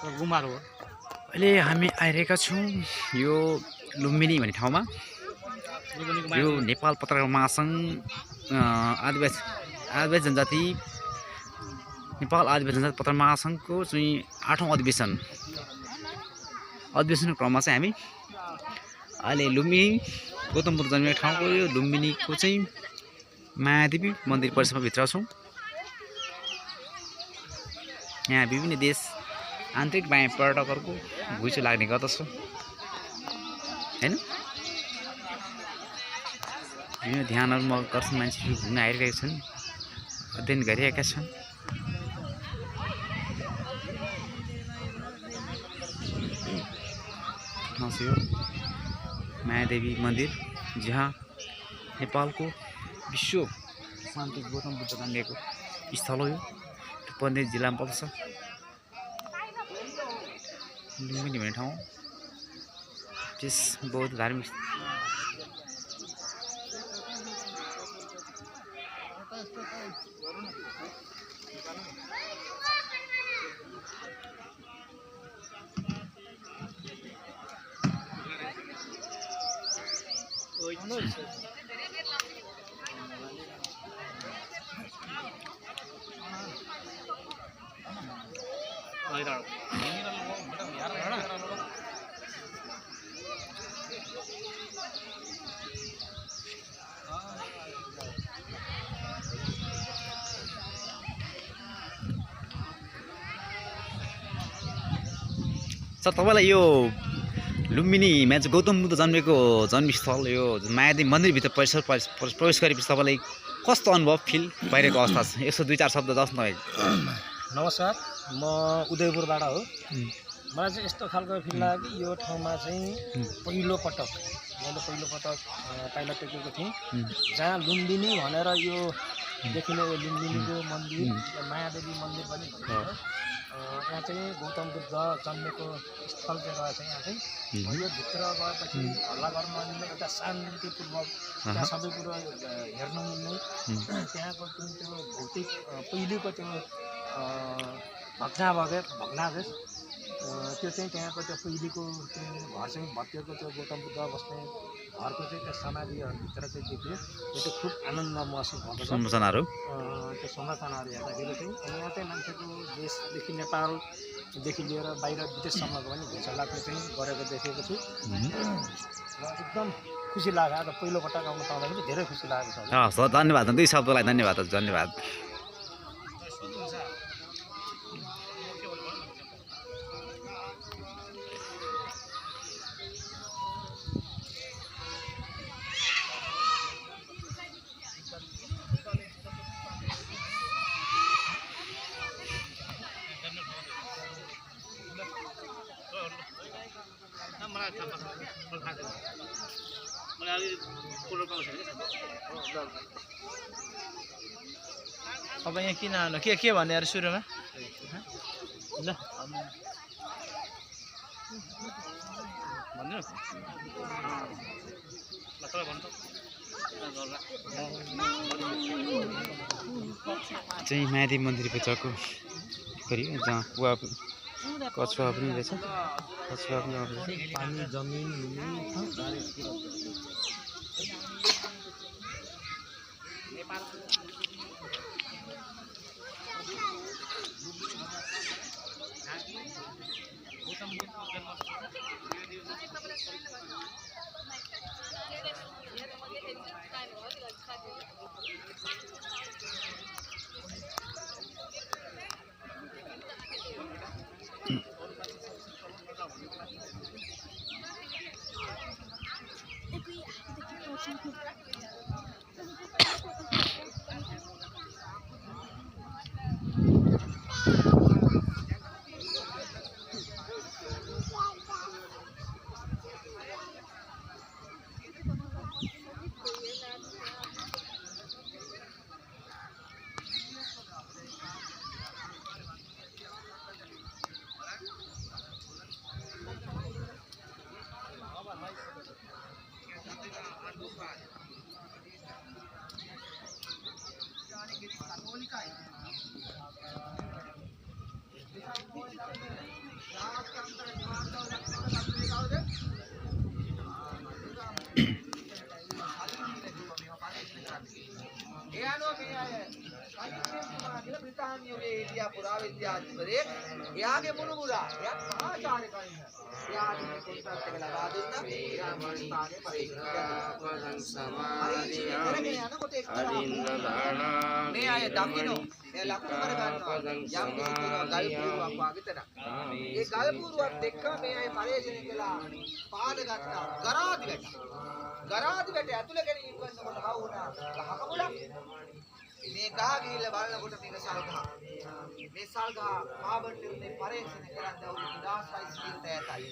गुम्बा हो। अहिले हामी आइरहेका छौँ यो लुम्बिनी भन्ने ठाउँमा। यो नेपाल पत्रकार महासङ्घ आदिवासी जनजाति नेपाल आदिवासी जनजाति पत्रकार महासङ्घको चाहिँ 8औं अधिवेशनको क्रममा चाहिँ हामी अहिले लुम्बिनी गौतम बुद्ध जन्मेको ठाउँको यो लुम्बिनीको चाहिँ मायादेवी मन्दिर परिसरमा भित्र छौँ। यहाँ विभिन्न देश आन्तरिक बाह्य पर्यटकहरूको घुइँचो लाग्ने गर्दछ हैन। विभिन्न ध्यानहरूमा गर्छन्, मान्छेहरू घुम्न आइरहेका छन्, अध्ययन गरिरहेका छन्। यो मायादेवी मन्दिर जहाँ नेपालको विश्व शान्ति गौतम बुद्ध जन्मेको स्थल हो। यो रूपन्देही जिल्लामा पर्दछ। लुम्बिनी भन्ने ठाउँ त्यस बौद्ध धार्मिक सर, तपाईँलाई यो लुम्बिनीमा चाहिँ गौतम बुद्ध जन्मेको जन्मस्थल यो मायादेवी मन्दिरभित्र प्रवेश गरेपछि तपाईँलाई कस्तो अनुभव फिल भइरहेको अवस्था छ? यसो 2-4 शब्द जस्तो तपाईँ। नमस्कार, म उदयपुरबाट हो। मलाई चाहिँ यस्तो खालको फिल लाग्यो कि यो ठाउँमा चाहिँ मैले पहिलोपटक पाइला टेकेको थिएँ, जहाँ लुम्बिनी भनेर यो देखिने यो लुम्बिनीको मन्दिर मायादेवी मन्दिर पनि भन्छ। यहाँ चाहिँ गौतम बुद्ध जन्मेको स्थल चाहिँ रहेछ। यहाँ चाहिँ यो भित्र गएपछि हल्ला गर्न मिल्ने एउटा शान्तिपूर्वक त्यहाँ सबै कुरो हेर्न मिल्ने, त्यहाँको जुन त्यो भौतिक पहिलेको त्यो भग्नावशेष त्यो चाहिँ त्यहाँको त्यो पहिलेको त्यो घर चाहिँ भत्किएको त्यो गौतम बुद्ध बस्ने घरको चाहिँ त्यो समाधिहरूभित्र चाहिँ देखियो। त्यो चाहिँ खुब आनन्द महसुस भएको संरचनाहरू त्यो संरचनाहरू हेर्दाखेरि चाहिँ यहाँ चाहिँ मान्छेको देशदेखि नेपालदेखि लिएर बाहिर विदेशसम्मको पनि घुइँचो लाग्ने चाहिँ गरेको देखेको छु र एकदम खुसी लाग्यो। आज पहिलोपटक आउनु पाउँदाखेरि धेरै खुसी लागेको छ। हस्, धन्यवाद। 2 शब्दलाई धन्यवाद। अब यहाँ किन आउनु के भन्ने अरे सुरुमा ल भन्नु चाहिँ मायादेवी मन्दिरभित्रको गरी जहाँ कुवा कछुवा पनि रहेछ। कछुवा पनि पानी जमिन එයාගේ මුණුබුරා එයාත් මහාචාර්ය කෙනෙක්. එයාට මේ කොන්ත්‍රාත් එක ලබා දුන්නා. එයා මේ ස්ථානයේ පරීක්ෂණ කරගෙන යනකොට එක්තරා මේ අය දකින්නෝ මේ ලකුණු කර ගන්නවා යම් ගල්පුරුවක් වගේ තැනක්. ඒ ගල්පුරුවත් එක්ක මේ අය පරීක්ෂණ කළා පාද ගත්තා ගරාදි වැට. ගරාදි වැට ඇතුළ ගෙන ඉන්නකොට හවු වුණා ගහක මුලක්. මේ ගහ ගිහිල්ලා බලනකොට මේක සල් ගහ. මේ සල් ගහ කාබන් ටියුනේ පරීක්ෂණ කරන්න අවුරුදු 1600 ඈතයි.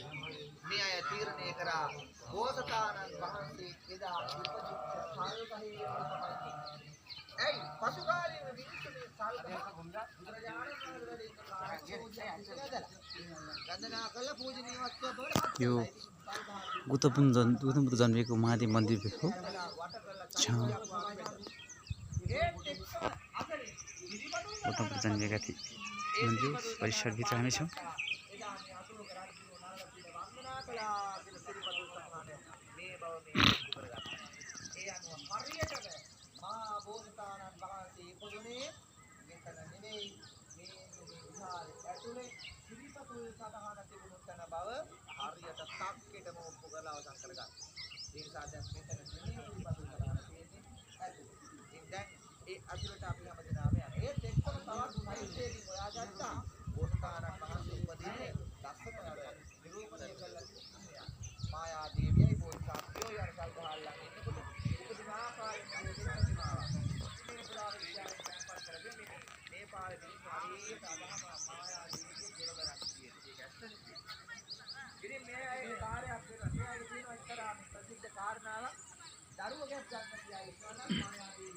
මේ අය තීරණය කරා බෝසතාණන් වහන්සේ එදා උපදිච්ච සල් ගහේ ඇයි පසු කාලයේ මිනිස්සුනේ සල් ගහ බුදුරජාණන් වහන්සේ වන්දනා කළ පූජනීයවත් यो गौतम बुद्ध जन्मेको महादेव मन्दिर हो गौतम बुद्ध जन्मेका थिए मन्दिर परिसरभित्र हामी छौँ හරියට තක්කෙටම ඔප්පු කරලා අවසන් කරගන්න. ඒ නිසා දැන් මෙතන නිමේ පිළිපදු කරලා තියෙන්නේ ඇතුළේ. දැන් ඒ අතුලට අපි හැම දෙනාම යනවා. ඒත් එක්කම තවත් සයිටේදී හොයාගත්තා බෝසතාණන් වහන්සේ උපදින්නේ ලස්සන නිරූපණය කළා කියලා. මායා දේවියයි බෝසතාණන්යෝ යන කල්පහල්ලා ඉන්නකොට උපදින ආකාරයෙන් මේ පුරාණ විද්‍යාවෙන් සම්පත් කරගෙන මේ පාරේ හරියට අදහම මායා දේවිය දෙවරක් තියෙනවා. ඒක ඇත්තනේ. ඉතින් මේ අය කාර්යයක් වෙනවා. මේ අය කියනවා එක්තරා ප්‍රසිද්ධ කාරණාවක්. දරුවගෙක් ගන්න තියා ඉන්නවනම් මායාවී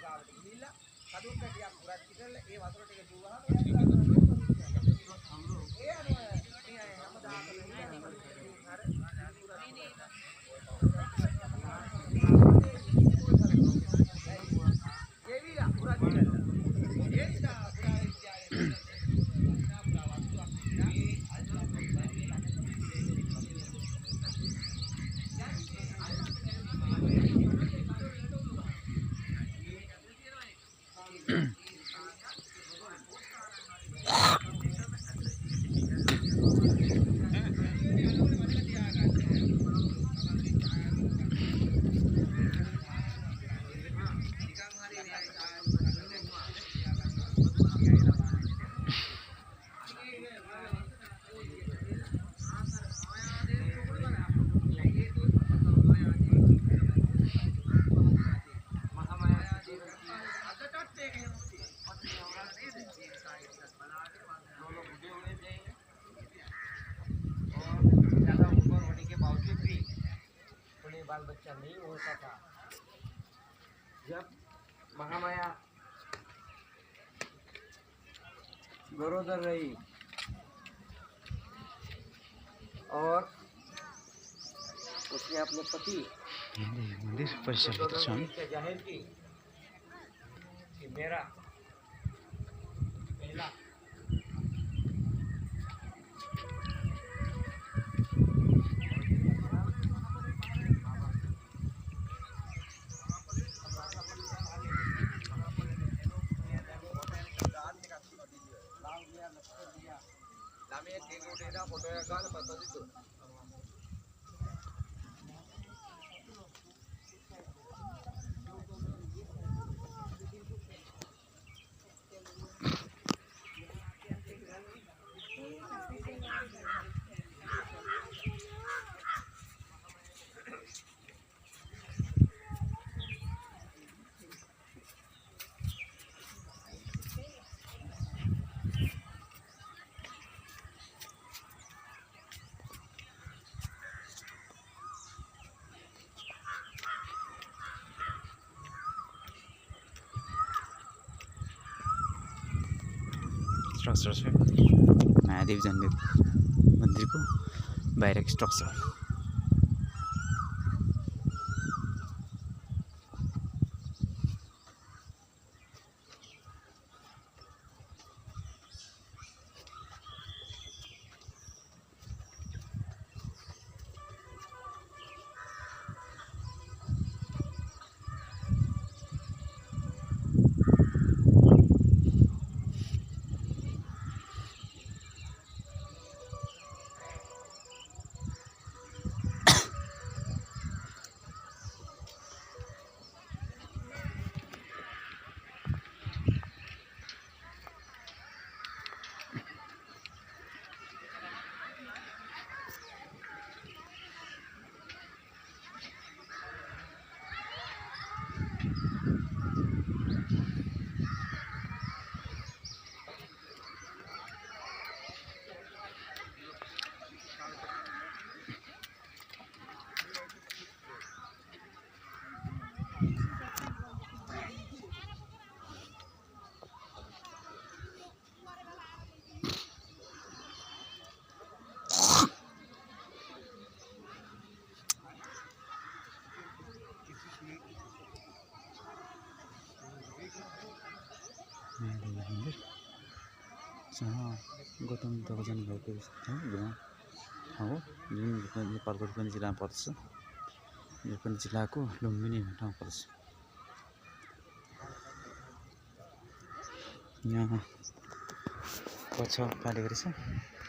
ගාවට ගිහිල්ලා කඩුව කැටියක් පුරච්චි කරලා ඒ වතුර ටික දුවහම ඒ අනුව මේ අය හැමදාම बाल बच्चा नहीं होता था। जब महामाया गरोदर रही और उसने अपने पति मंदिर परिसरभित्र छौँ से जाहिर की कि मेरा पहला फोटो गाल बता दी तो स्ट्रक्चर छ महादेव जन्मेको मन्दिरको बाहिरको स्ट्रक्चर गौतम बुद्धको जन्मभएको ठाउँ हो जुन नेपालको रूपन्देही जिल्लामा पर्दछ रूपन्देही जिल्लाको लुम्बिनी भन्ने ठाउँ पर्दछ यहाँ कक्षा पालेको रहेछ